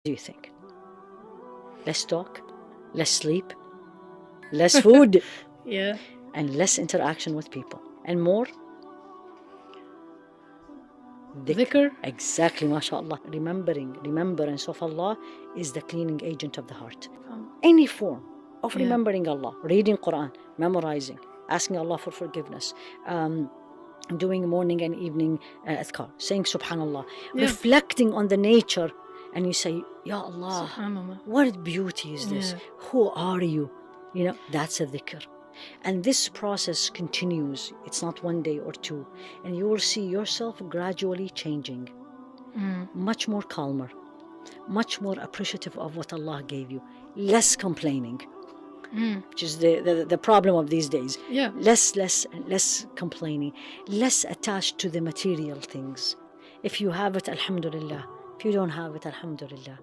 do you think? Less talk, less sleep, less food, Yeah. and less interaction with people, and more Dhikr. Exactly, mashallah. Remembrance of Allah is the cleaning agent of the heart. Um, Any form of Yeah. remembering Allah, reading Quran, memorizing, asking Allah for forgiveness, doing morning and evening adhkar, saying subhanallah, Yeah. reflecting on the nature, and you say, Ya Allah, Subhanallah. what beauty is this? Yeah. Who are you? That's a dhikr. And this process continues. It's not one day or two. And you will see yourself gradually changing, much more calmer, much more appreciative of what Allah gave you, less complaining, which is the problem of these days. Yeah. Less complaining, less attached to the material things. If you have it, alhamdulillah. If you don't have it, alhamdulillah.